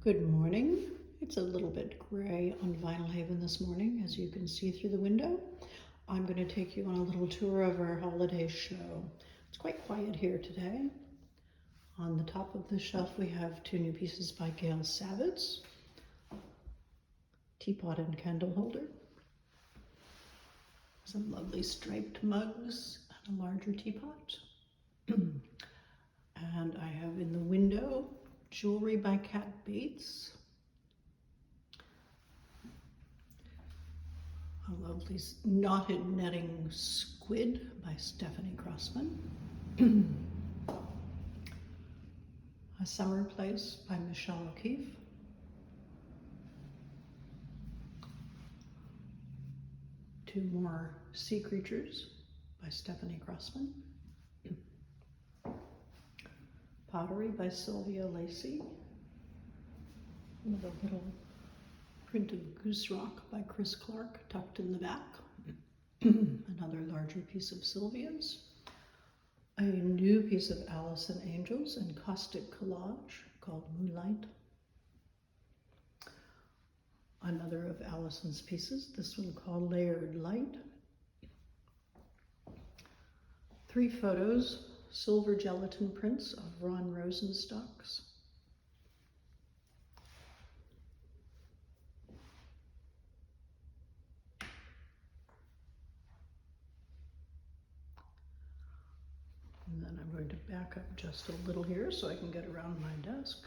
Good morning. It's a little bit gray on Vinalhaven this morning, as you can see through the window. I'm going to take you on a little tour of our holiday show. It's quite quiet here today. On the top of the shelf we have two new pieces by Gail Savitz, teapot and candle holder, some lovely striped mugs and a larger teapot. And I have in the window jewelry by Kat Bates, a lovely knotted netting squid by Stephanie Crossman, a summer place by Michelle O'Keefe, two more sea creatures by Stephanie Crossman, pottery by Sylvia Lacey, with a little print of Goose Rock by Chris Clark tucked in the back, another larger piece of Sylvia's, a new piece of Allison Angels in caustic collage called Moonlight, another of Allison's pieces, this one called Layered Light, three photos, silver gelatin prints of Ron Rosenstock's, and then I'm going to back up just a little here so I can get around my desk.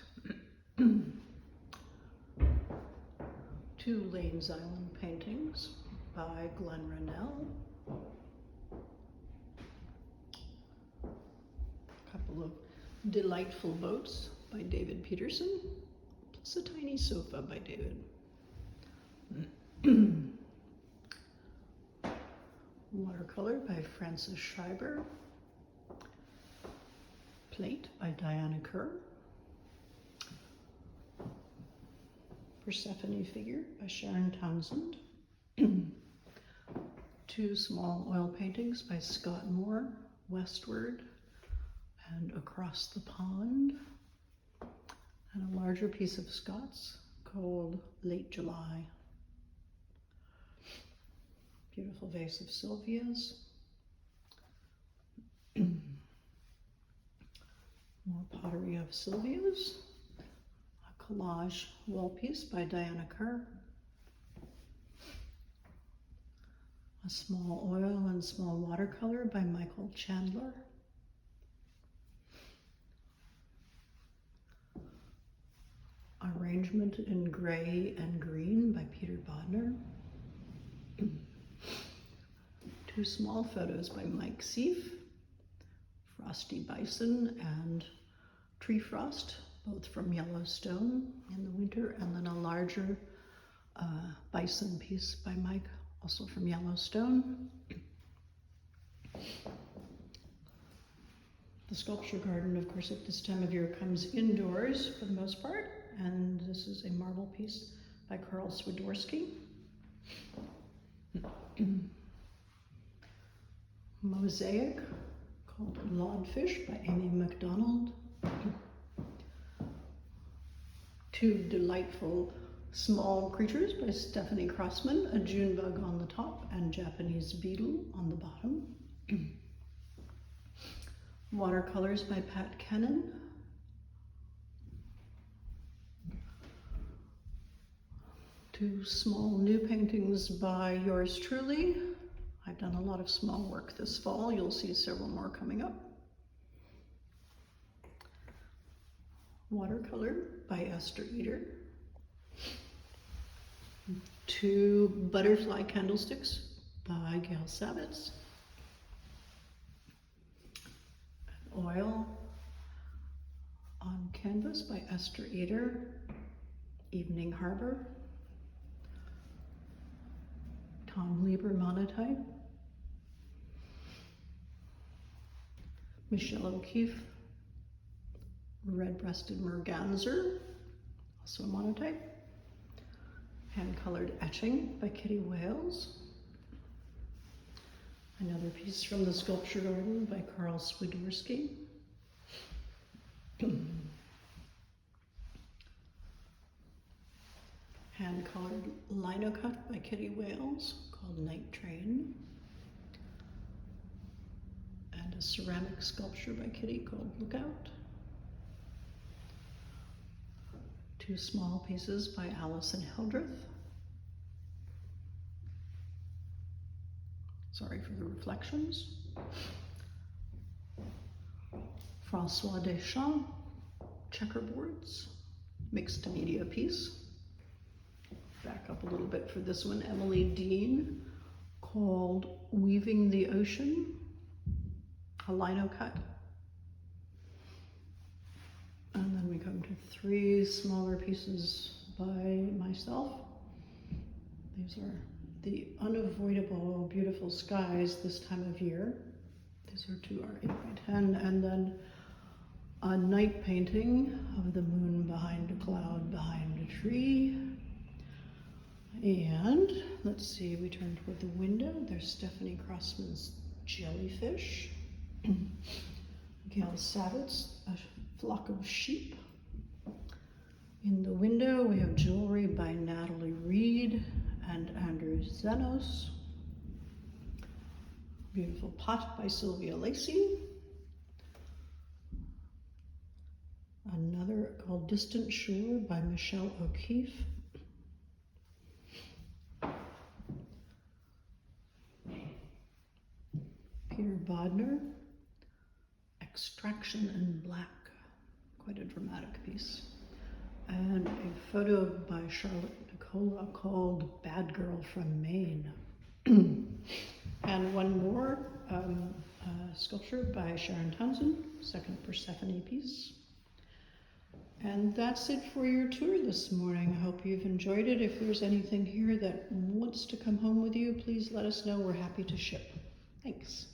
Two Lane's Island paintings by Glenn Rennell, a couple of delightful boats by David Peterson, plus a tiny sofa by David. Watercolor by Francis Schreiber, plate by Diana Kerr, Persephone figure by Sharon Townsend, two small oil paintings by Scott Moore, Westward and Across the Pond, and a larger piece of Scott's called Late July. Beautiful vase of Sylvia's. More pottery of Sylvia's. A collage wall piece by Diana Kerr. A small oil and small watercolor by Michael Chandler. Arrangement in gray and green by Peter Bodner. Two small photos by Mike Seif, Frosty Bison and Tree Frost, both from Yellowstone in the winter, and then a larger bison piece by Mike, also from Yellowstone. The sculpture garden, of course, at this time of year comes indoors for the most part, and this is a marble piece by Karl Swiderski. Mosaic called Lodfish by Amy MacDonald. Two delightful small creatures by Stephanie Crossman, a June bug on the top and Japanese beetle on the bottom. Watercolors by Pat Kennan. Two small new paintings by yours truly. I've done a lot of small work this fall. You'll see several more coming up. Watercolor by Esther Eder. Two butterfly candlesticks by Gail Savitz. An oil on canvas by Esther Eder. Evening Harbor. Tom Lieber monotype. Michelle O'Keefe, Red-Breasted Merganser, also a monotype. Hand-colored etching by Kitty Wales. Another piece from the sculpture garden by Karl Swiderski. hand-colored lino cut by Kitty Wales called Night Train, and a ceramic sculpture by Kitty called Lookout. Two small pieces by Alison Hildreth. Sorry for the reflections. François Deschamps, checkerboards, mixed media piece. Back up a little bit for this one, Emily Dean, called Weaving the Ocean, a lino cut. And then we come to three smaller pieces by myself. These are the unavoidable beautiful skies this time of year. These are 2 are 8 by 10, and then a night painting of the moon behind a cloud behind a tree. And let's see, we turn toward the window. There's Stephanie Crossman's Jellyfish. Gail Savitt's A Flock of Sheep. In the window, we have jewelry by Natalie Reed and Andrew Zenos. Beautiful pot by Sylvia Lacey. Another called Distant Shore by Michelle O'Keefe. Peter Bodner, Extraction in Black, quite a dramatic piece. And a photo by Charlotte Nicola called Bad Girl from Maine. And one more sculpture by Sharon Townsend, second Persephone piece. And that's it for your tour this morning. I hope you've enjoyed it. If there's anything here that wants to come home with you, please let us know. We're happy to ship. Thanks.